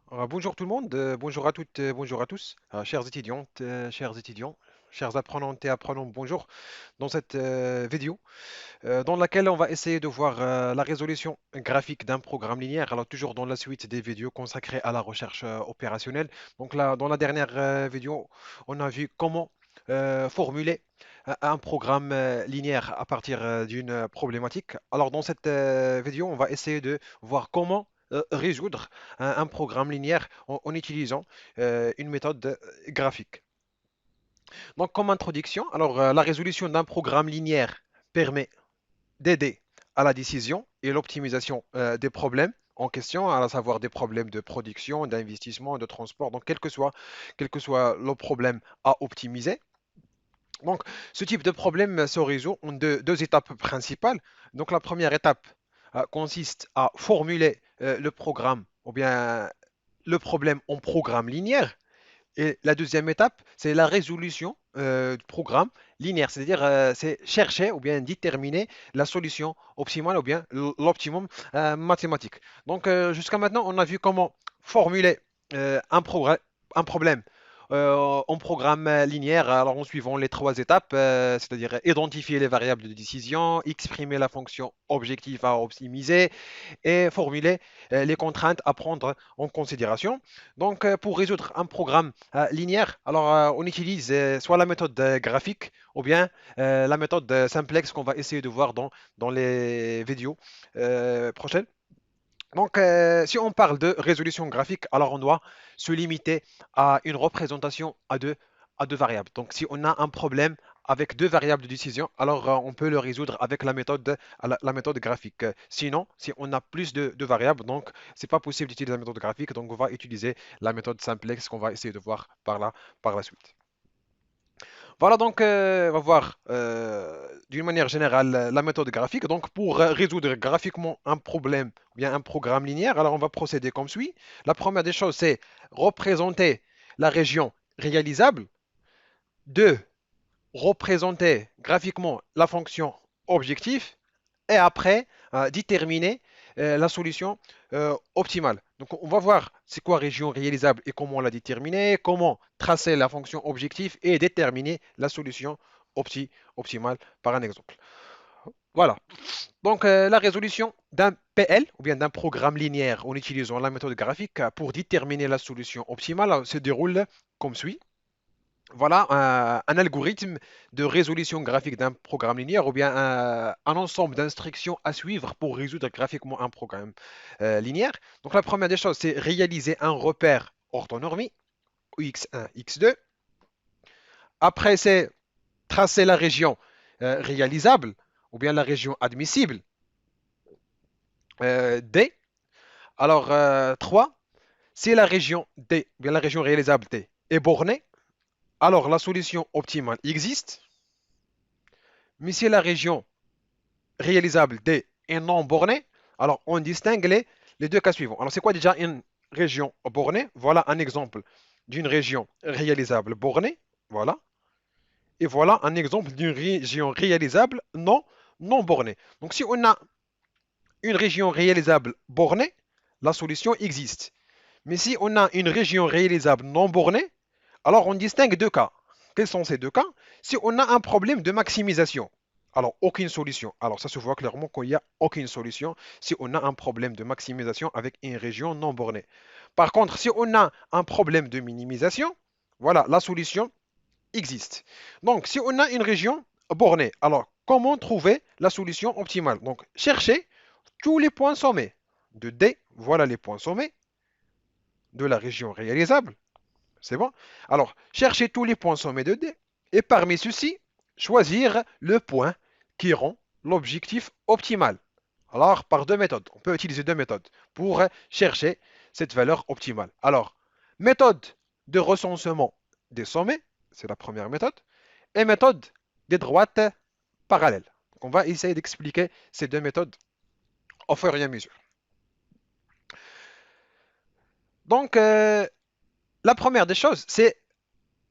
Bonjour tout le monde, bonjour à toutes, bonjour à tous, chères étudiantes, chers étudiants, chers apprenantes et apprenants, bonjour. Dans cette vidéo, dans laquelle on va essayer de voir la résolution graphique d'un programme linéaire, alors toujours dans la suite des vidéos consacrées à la recherche opérationnelle. Donc là, dans la dernière vidéo, on a vu comment formuler un programme linéaire à partir d'une problématique. Alors dans cette vidéo, on va essayer de voir comment résoudre un programme linéaire en utilisant une méthode graphique. Donc comme introduction, alors la résolution d'un programme linéaire permet d'aider à la décision et l'optimisation des problèmes en question, à savoir des problèmes de production, d'investissement, de transport, donc quel que soit le problème à optimiser. Donc, ce type de problème se résout en deux étapes principales. Donc, la première étape consiste à formuler le programme ou bien le problème en programme linéaire. Et la deuxième étape, c'est la résolution du programme linéaire, c'est-à-dire c'est chercher ou bien déterminer la solution optimale ou bien l'optimum mathématique. Donc jusqu'à maintenant, on a vu comment formuler un problème en programme linéaire, alors en suivant les trois étapes, c'est-à-dire identifier les variables de décision, exprimer la fonction objective à optimiser, et formuler les contraintes à prendre en considération. Donc, pour résoudre un programme linéaire, alors on utilise soit la méthode graphique ou bien la méthode simplex qu'on va essayer de voir dans les vidéos prochaines. Donc, si on parle de résolution graphique, alors on doit se limiter à une représentation à deux variables. Donc, si on a un problème avec deux variables de décision, alors on peut le résoudre avec la méthode graphique. Sinon, si on a plus de variables, donc c'est pas possible d'utiliser la méthode graphique, donc on va utiliser la méthode simplex qu'on va essayer de voir par la suite. Voilà donc, on va voir d'une manière générale la méthode graphique. Donc, pour résoudre graphiquement un problème ou bien un programme linéaire, alors on va procéder comme suit. La première des choses, c'est représenter la région réalisable. Deux, représenter graphiquement la fonction objectif et après déterminer la solution optimale. Donc on va voir c'est quoi région réalisable et comment la déterminer, comment tracer la fonction objectif et déterminer la solution optimale par un exemple. Voilà. Donc la résolution d'un PL ou bien d'un programme linéaire en utilisant la méthode graphique pour déterminer la solution optimale se déroule comme suit. Voilà un algorithme de résolution graphique d'un programme linéaire ou bien un ensemble d'instructions à suivre pour résoudre graphiquement un programme linéaire. Donc la première des choses, c'est réaliser un repère orthonormé, x1, x2. Après, c'est tracer la région réalisable ou bien la région admissible, D. Alors, 3, si la région D, ou bien la région réalisable D, est bornée, alors la solution optimale existe. Mais si la région réalisable D est non bornée, alors on distingue les deux cas suivants. Alors c'est quoi déjà une région bornée? Voilà un exemple d'une région réalisable bornée. Voilà. Et voilà un exemple d'une région réalisable non bornée. Donc si on a une région réalisable bornée, la solution existe. Mais si on a une région réalisable non bornée, alors on distingue deux cas. Quels sont ces deux cas? Si on a un problème de maximisation, alors aucune solution. Alors ça se voit clairement qu'il n'y a aucune solution si on a un problème de maximisation avec une région non bornée. Par contre, si on a un problème de minimisation, voilà, la solution existe. Donc, si on a une région bornée, alors comment trouver la solution optimale? Donc, chercher tous les points sommés de D, voilà les points sommés de la région réalisable. C'est bon? Alors, cherchez tous les points sommés de D et parmi ceux-ci, choisir le point qui rend l'objectif optimal. Alors, par deux méthodes, on peut utiliser deux méthodes pour chercher cette valeur optimale. Alors, méthode de recensement des sommets, c'est la première méthode, et méthode des droites parallèles. Donc, on va essayer d'expliquer ces deux méthodes au fur et à mesure. Donc, la première des choses, c'est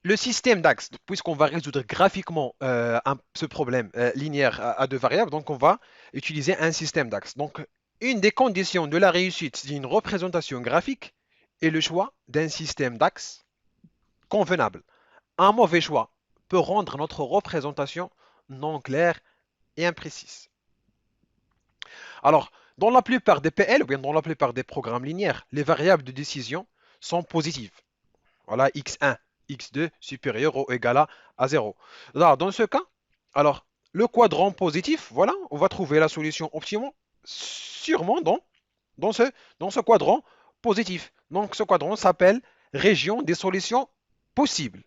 le système d'axes. Puisqu'on va résoudre graphiquement ce problème linéaire à deux variables, donc on va utiliser un système d'axes. Donc, une des conditions de la réussite d'une représentation graphique est le choix d'un système d'axes convenable. Un mauvais choix peut rendre notre représentation non claire et imprécise. Alors, dans la plupart des PL, ou bien dans la plupart des programmes linéaires, les variables de décision sont positives. Voilà, x1, x2 supérieur ou égal à 0. Là, dans ce cas, alors, le quadrant positif, voilà, on va trouver la solution optimum sûrement dans ce, dans ce quadrant positif. Donc, ce quadrant s'appelle région des solutions possibles.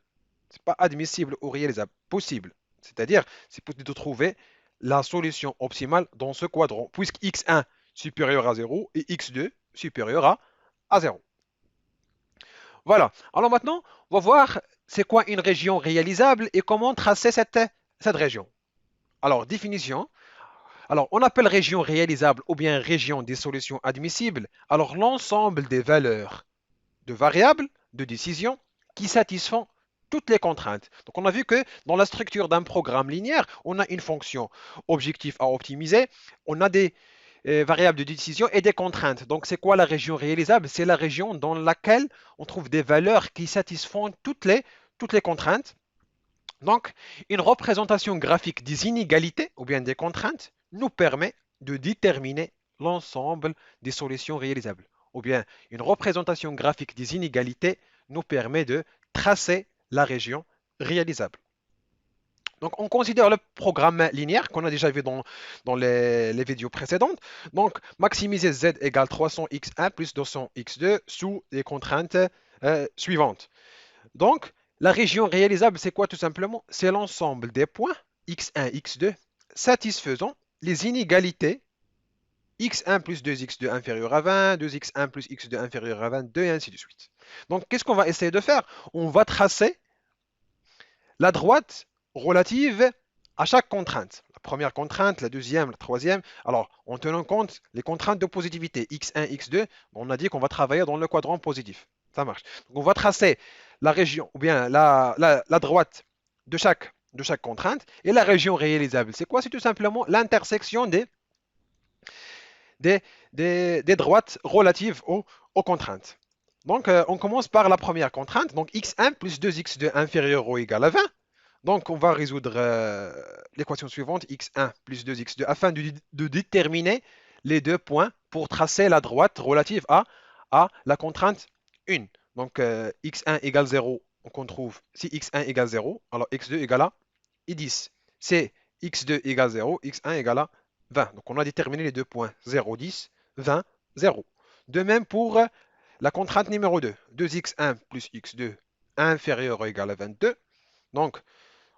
Ce n'est pas admissible ou réalisable, possible. C'est-à-dire, c'est possible de trouver la solution optimale dans ce quadrant, puisque x1 supérieur à 0 et x2 supérieur à 0. Voilà. Alors maintenant, on va voir c'est quoi une région réalisable et comment tracer cette région. Alors, définition. Alors, on appelle région réalisable ou bien région des solutions admissibles. Alors, l'ensemble des valeurs de variables de décision qui satisfont toutes les contraintes. Donc, on a vu que dans la structure d'un programme linéaire, on a une fonction objectif à optimiser, on a des variables de décision et des contraintes. Donc, c'est quoi la région réalisable? C'est la région dans laquelle on trouve des valeurs qui satisfont toutes les contraintes. Donc, une représentation graphique des inégalités ou bien des contraintes nous permet de déterminer l'ensemble des solutions réalisables. Ou bien, une représentation graphique des inégalités nous permet de tracer la région réalisable. Donc, on considère le programme linéaire qu'on a déjà vu dans les vidéos précédentes. Donc, maximiser z égale 300x1 plus 200x2 sous les contraintes suivantes. Donc, la région réalisable, c'est quoi tout simplement? C'est l'ensemble des points x1, x2 satisfaisant les inégalités x1 plus 2x2 inférieur à 20, 2x1 plus x2 inférieur à 22 et ainsi de suite. Donc, qu'est-ce qu'on va essayer de faire? On va tracer la droite relative à chaque contrainte. La première contrainte, la deuxième, la troisième. Alors, en tenant compte les contraintes de positivité, x1, x2, on a dit qu'on va travailler dans le quadrant positif. Ça marche. Donc, on va tracer la région, ou bien la droite de chaque contrainte, et la région réalisable. C'est quoi? C'est tout simplement l'intersection des, des droites relatives aux contraintes. Donc, on commence par la première contrainte, donc x1 plus 2x2 inférieur ou égal à 20. Donc, on va résoudre l'équation suivante, x1 plus 2x2, afin de déterminer les deux points pour tracer la droite relative à la contrainte 1. Donc, x1 égale 0, donc on trouve si x1 égale 0, alors x2 égale à 10. C'est x2 égale 0, x1 égale à 20. Donc, on a déterminé les deux points 0, 10, 20, 0. De même pour la contrainte numéro 2, 2x1 plus x2 inférieur ou égal à 22. Donc,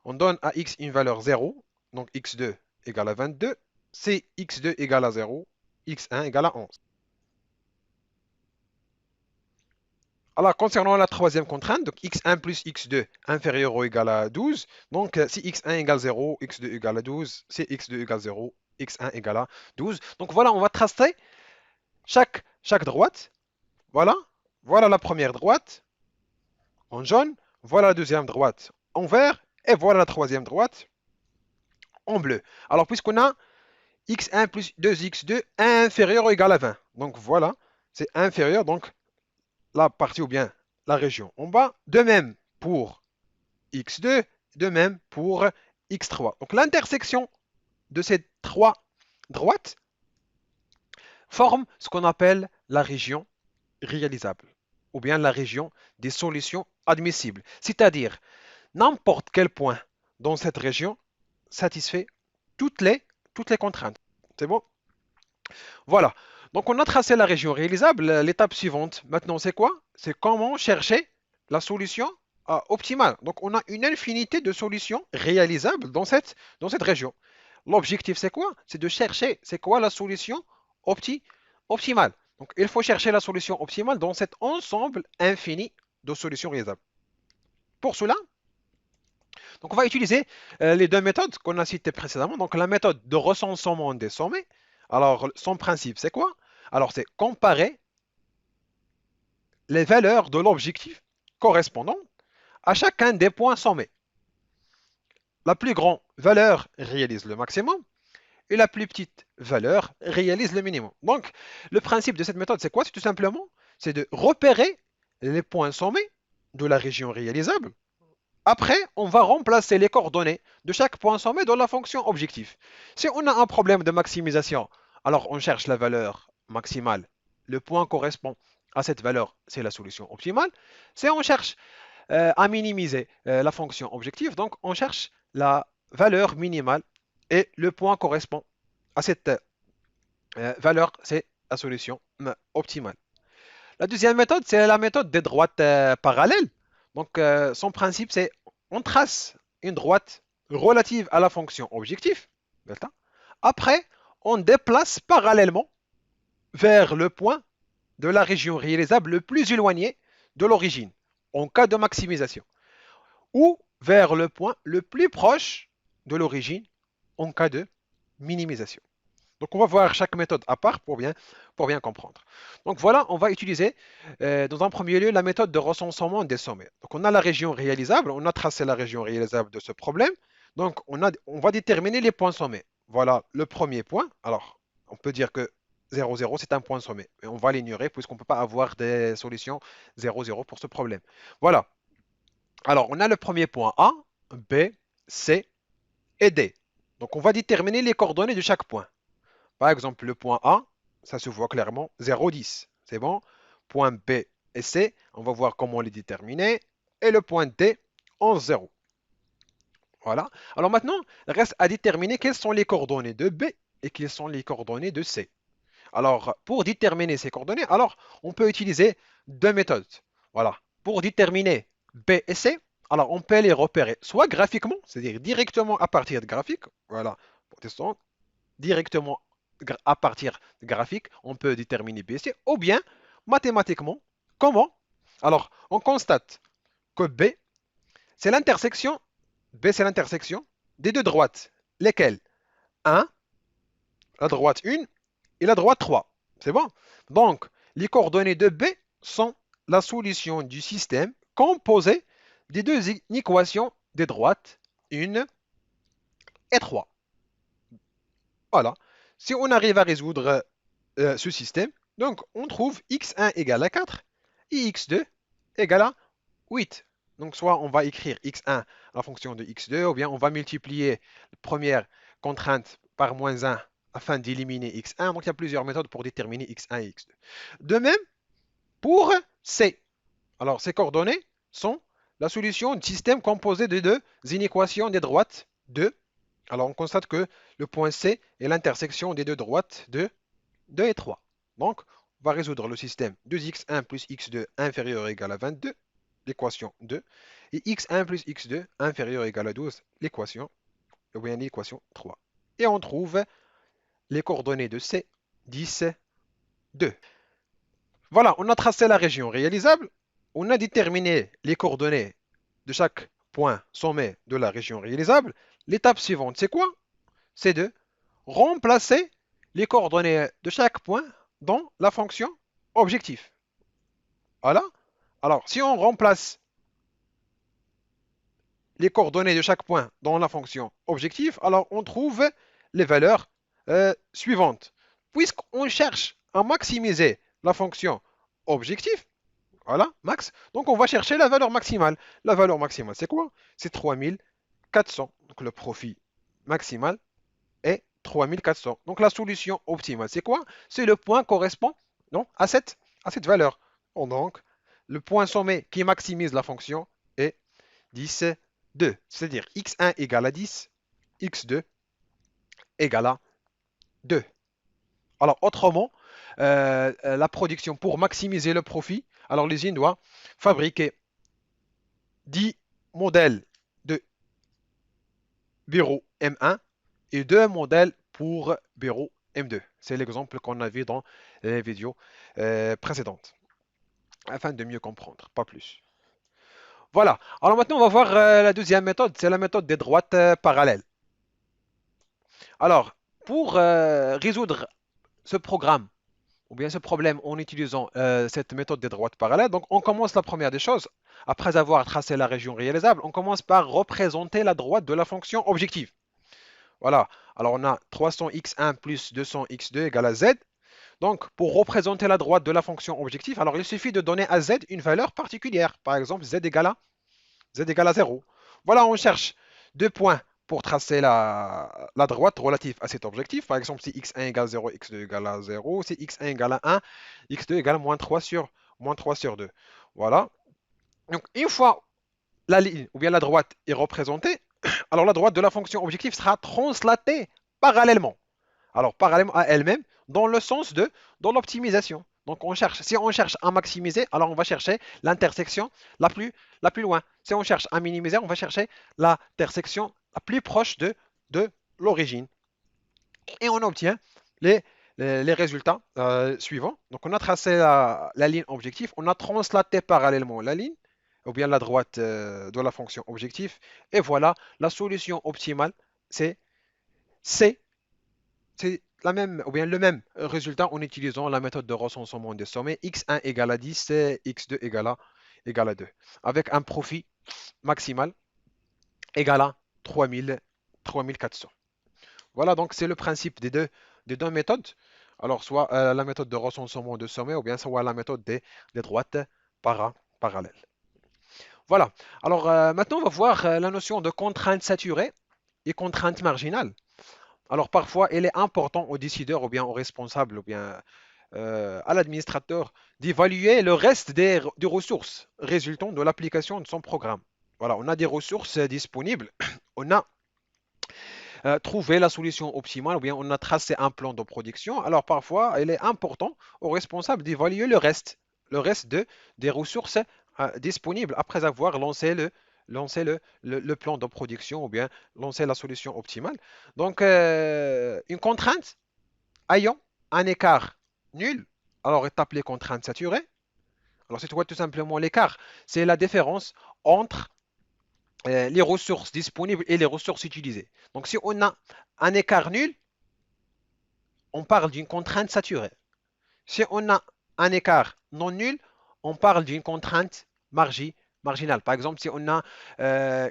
on donne à x une valeur 0, donc x2 égale à 22, c'est x2 égale à 0, x1 égale à 11. Alors, concernant la troisième contrainte, donc x1 plus x2 inférieur ou égal à 12, donc si x1 égale 0, x2 égale à 12, si x2 égale 0, x1 égale à 12. Donc voilà, on va tracer chaque droite. Voilà, voilà la première droite en jaune, voilà la deuxième droite en vert, et voilà la troisième droite en bleu. Alors, puisqu'on a x1 plus 2x2 inférieur ou égal à 20. Donc voilà, c'est inférieur, donc la partie ou bien la région en bas. De même pour x2, de même pour x3. Donc l'intersection de ces trois droites forme ce qu'on appelle la région réalisable ou bien la région des solutions admissibles. C'est-à-dire, n'importe quel point dans cette région satisfait toutes les, toutes les contraintes. C'est bon? Voilà. Donc, on a tracé la région réalisable. L'étape suivante, maintenant, c'est quoi? C'est comment chercher la solution optimale. Donc, on a une infinité de solutions réalisables dans cette région. L'objectif, c'est quoi? C'est de chercher, c'est quoi la solution optimale. Donc, il faut chercher la solution optimale dans cet ensemble infini de solutions réalisables. Pour cela, donc on va utiliser les deux méthodes qu'on a citées précédemment. Donc, la méthode de recensement des sommets. Alors, son principe, c'est quoi? Alors, c'est comparer les valeurs de l'objectif correspondant à chacun des points sommés. La plus grande valeur réalise le maximum et la plus petite valeur réalise le minimum. Donc, le principe de cette méthode, c'est quoi? C'est tout simplement, c'est de repérer les points sommés de la région réalisable. Après, on va remplacer les coordonnées de chaque point sommé dans la fonction objectif. Si on a un problème de maximisation, alors on cherche la valeur maximale. Le point correspond à cette valeur, c'est la solution optimale. Si on cherche à minimiser la fonction objectif, donc on cherche la valeur minimale et le point correspond à cette valeur, c'est la solution optimale. La deuxième méthode, c'est la méthode des droites parallèles. Donc, son principe, c'est on trace une droite relative à la fonction objectif, delta. Après, on déplace parallèlement vers le point de la région réalisable le plus éloigné de l'origine, en cas de maximisation, ou vers le point le plus proche de l'origine, en cas de minimisation. Donc, on va voir chaque méthode à part pour bien comprendre. Donc, voilà, on va utiliser dans un premier lieu la méthode de recensement des sommets. Donc, on a la région réalisable, on a tracé la région réalisable de ce problème. Donc, on va déterminer les points sommés. Voilà le premier point. Alors, on peut dire que 0, 0, c'est un point sommet. Mais on va l'ignorer puisqu'on ne peut pas avoir des solutions 0, 0 pour ce problème. Voilà. Alors, on a le premier point A, B, C et D. Donc, on va déterminer les coordonnées de chaque point. Par exemple, le point A, ça se voit clairement, 0, 10. C'est bon. Point B et C, on va voir comment les déterminer. Et le point D, 11, 0. Voilà. Alors maintenant, il reste à déterminer quelles sont les coordonnées de B et quelles sont les coordonnées de C. Alors, pour déterminer ces coordonnées, alors on peut utiliser deux méthodes. Voilà. Pour déterminer B et C, alors on peut les repérer soit graphiquement, c'est-à-dire directement à partir de graphiques. Voilà. Directement à partir de graphiques, on peut déterminer B et C, ou bien mathématiquement. Comment? Alors, on constate que B, c'est l'intersection des deux droites, lesquelles 1, la droite 1 et la droite 3. C'est bon? Donc, les coordonnées de B sont la solution du système composé des deux équations des droites 1 et 3. Voilà. Si on arrive à résoudre ce système, donc on trouve x1 égale à 4 et x2 égale à 8. Donc soit on va écrire x1 en fonction de x2, ou bien on va multiplier la première contrainte par moins 1 afin d'éliminer x1. Donc il y a plusieurs méthodes pour déterminer x1 et x2. De même pour C. Alors ces coordonnées sont la solution du système composé de deux inéquations des droites 2. Alors on constate que le point C est l'intersection des deux droites de 2 et 3. Donc on va résoudre le système 2x1 plus x2 inférieur ou égal à 22, l'équation 2, et x1 plus x2 inférieur ou égal à 12, l'équation 3. Et on trouve les coordonnées de C, 10, 2. Voilà, on a tracé la région réalisable, on a déterminé les coordonnées de chaque point sommet de la région réalisable. L'étape suivante, c'est quoi? C'est de remplacer les coordonnées de chaque point dans la fonction objectif. Voilà. Alors, si on remplace les coordonnées de chaque point dans la fonction objectif, alors on trouve les valeurs suivantes. Puisqu'on cherche à maximiser la fonction objectif, voilà, max, donc on va chercher la valeur maximale. La valeur maximale, c'est quoi? C'est 3400. Donc le profit maximal est 3400. Donc la solution optimale, c'est quoi? C'est le point correspond non, à cette valeur. Donc, le point sommet qui maximise la fonction est 10, 2. C'est-à-dire x1 égale à 10, x2 égale à 2. Alors, autrement, la production pour maximiser le profit, alors l'usine doit fabriquer 10 modèles de bureau M1 et 2 modèles pour bureau M2. C'est l'exemple qu'on a vu dans les vidéos précédentes, afin de mieux comprendre, pas plus. Voilà. Alors maintenant, on va voir la deuxième méthode, c'est la méthode des droites parallèles. Alors, pour résoudre ce programme, ou bien ce problème en utilisant cette méthode des droites parallèles, donc on commence la première des choses, après avoir tracé la région réalisable, on commence par représenter la droite de la fonction objective. Voilà. Alors on a 300x1 plus 200x2 égale à z. Donc, pour représenter la droite de la fonction objectif, alors il suffit de donner à z une valeur particulière. Par exemple, z égale à 0. Voilà, on cherche deux points pour tracer la droite relative à cet objectif. Par exemple, si x1 égale 0, x2 égale à 0. Si x1 égale à 1, x2 égale à moins 3 sur 2. Voilà. Donc, une fois la ligne ou bien la droite est représentée, alors la droite de la fonction objectif sera translatée parallèlement. Alors, parallèlement à elle-même, dans le sens de dans l'optimisation. Donc, si on cherche à maximiser, alors on va chercher l'intersection la plus loin. Si on cherche à minimiser, on va chercher l'intersection la plus proche de l'origine. Et on obtient les, les résultats suivants. Donc, on a tracé la ligne objectif, on a translaté parallèlement la ligne, ou bien la droite de la fonction objectif. Et voilà, la solution optimale, c'est C, c'est la même, ou bien le même résultat en utilisant la méthode de recensement des sommets x1 égale à 10 et x2 égale à 2, avec un profit maximal égal à 3400. Voilà, donc c'est le principe des deux méthodes. Alors, soit la méthode de recensement de sommets, ou bien soit la méthode des droites parallèles. Voilà. Alors, maintenant, on va voir la notion de contrainte saturée et contrainte marginale. Alors parfois, il est important aux décideurs ou bien aux responsables ou bien à l'administrateur d'évaluer le reste des ressources résultant de l'application de son programme. Voilà, on a des ressources disponibles, on a trouvé la solution optimale ou bien on a tracé un plan de production. Alors parfois, il est important aux responsables d'évaluer le reste des ressources disponibles après avoir lancé le plan de production ou bien lancé la solution optimale. Donc, une contrainte ayant un écart nul, alors est appelée contrainte saturée. Alors, c'est tout simplement l'écart. C'est la différence entre les ressources disponibles et les ressources utilisées. Donc, si on a un écart nul, on parle d'une contrainte saturée. Si on a un écart non nul, on parle d'une contrainte marginale. Par exemple, si on a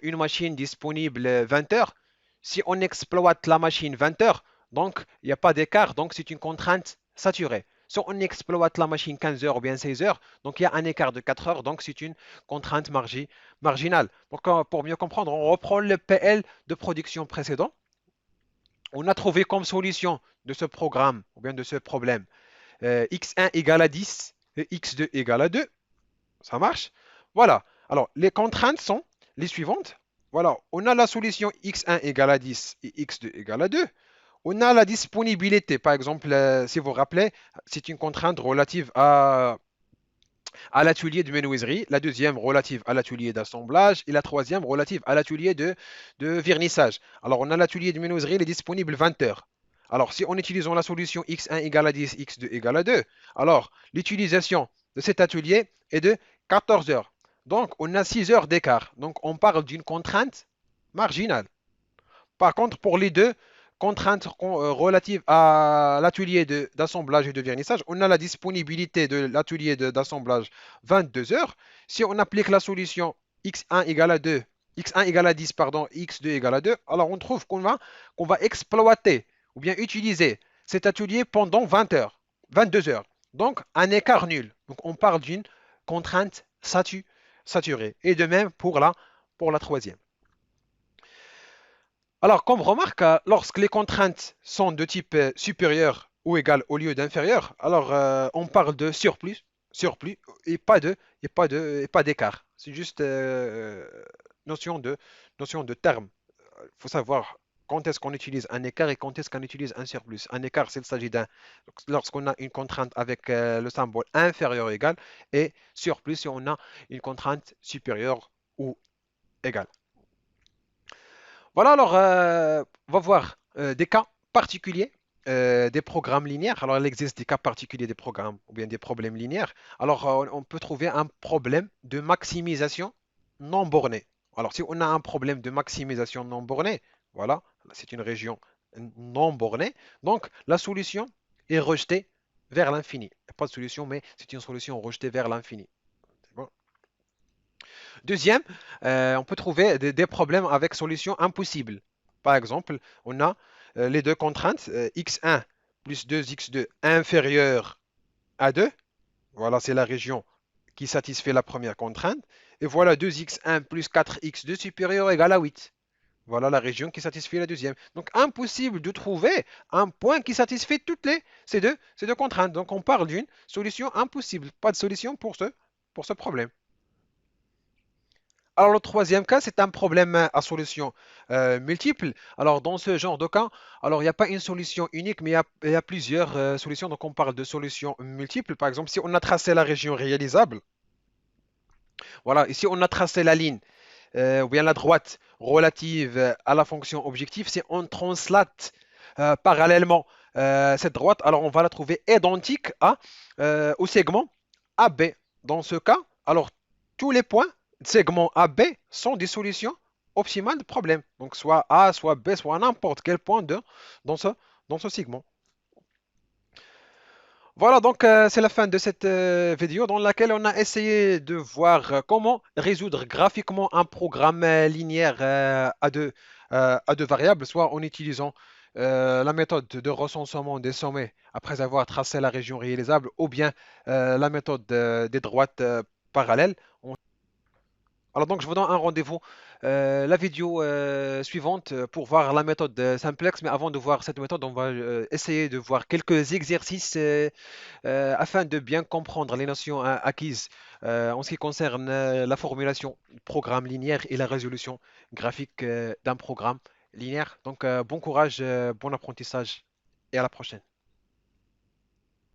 une machine disponible 20 heures, si on exploite la machine 20 heures, donc il n'y a pas d'écart, donc c'est une contrainte saturée. Si on exploite la machine 15 heures ou bien 16 heures, donc il y a un écart de 4 heures, donc c'est une contrainte marginale. Donc, pour mieux comprendre, on reprend le PL de production précédent. On a trouvé comme solution de ce programme ou bien de ce problème x1 égale à 10 et x2 égale à 2. Ça marche? Voilà. Alors, les contraintes sont les suivantes. Voilà, on a la solution x1 égale à 10 et x2 égale à 2. On a la disponibilité. Par exemple, si vous vous rappelez, c'est une contrainte relative à l'atelier de menuiserie, la deuxième relative à l'atelier d'assemblage et la troisième relative à l'atelier de vernissage. Alors, on a l'atelier de menuiserie, il est disponible 20 heures. Alors, si on utilise la solution x1 égale à 10, x2 égale à 2, alors l'utilisation de cet atelier est de 14 heures. Donc, on a 6 heures d'écart. Donc, on parle d'une contrainte marginale. Par contre, pour les deux contraintes relatives à l'atelier d'assemblage et de vernissage, on a la disponibilité de l'atelier d'assemblage 22 heures. Si on applique la solution x1 égale à 2, x1 égale à 10, pardon, x2 égale à 2, alors on trouve qu'on va exploiter ou bien utiliser cet atelier pendant 20 heures, 22 heures. Donc, un écart nul. Donc, on parle d'une contrainte saturée. Et de même pour la troisième. Alors, comme remarque, lorsque les contraintes sont de type supérieur ou égal au lieu d'inférieur, alors on parle de surplus et pas d'écart. C'est juste notion de, notion de terme. Il faut savoir quand est-ce qu'on utilise un écart et quand est-ce qu'on utilise un surplus. Un écart, s'il s'agit d'un, lorsqu'on a une contrainte avec le symbole inférieur ou égal, et surplus si on a une contrainte supérieure ou égale. Voilà, alors on va voir des cas particuliers des programmes linéaires. Alors, il existe des cas particuliers des programmes ou bien des problèmes linéaires. Alors, on peut trouver un problème de maximisation non bornée. Alors, si on a un problème de maximisation non bornée, voilà, c'est une région non bornée. Donc, la solution est rejetée vers l'infini. Pas de solution, mais c'est une solution rejetée vers l'infini. Bon. Deuxième, on peut trouver des problèmes avec solution impossible. Par exemple, on a les deux contraintes, x1 plus 2x2 inférieur à 2. Voilà, c'est la région qui satisfait la première contrainte. Et voilà 2x1 plus 4x2 supérieur ou égal à 8. Voilà la région qui satisfait la deuxième. Donc impossible de trouver un point qui satisfait ces deux contraintes. Donc on parle d'une solution impossible. Pas de solution pour ce problème. Alors, le troisième cas, c'est un problème à solution multiple. Alors, dans ce genre de cas, alors il n'y a pas une solution unique, mais il y a plusieurs solutions. Donc, on parle de solutions multiples. Par exemple, si on a tracé la région réalisable, voilà, ici on a tracé la ligne, ou bien la droite relative à la fonction objectif, si on translate parallèlement cette droite, alors on va la trouver identique au segment AB. Dans ce cas, alors tous les points de segment AB sont des solutions optimales de problème. Donc soit A, soit B, soit n'importe quel point dans ce segment. Voilà, donc c'est la fin de cette vidéo dans laquelle on a essayé de voir comment résoudre graphiquement un programme linéaire à deux variables, soit en utilisant la méthode de recensement des sommets après avoir tracé la région réalisable, ou bien la méthode des droites parallèles. Alors donc je vous donne un rendez-vous la vidéo suivante pour voir la méthode simplex. Mais avant de voir cette méthode, on va essayer de voir quelques exercices afin de bien comprendre les notions acquises en ce qui concerne la formulation du programme linéaire et la résolution graphique d'un programme linéaire. Donc bon courage, bon apprentissage et à la prochaine.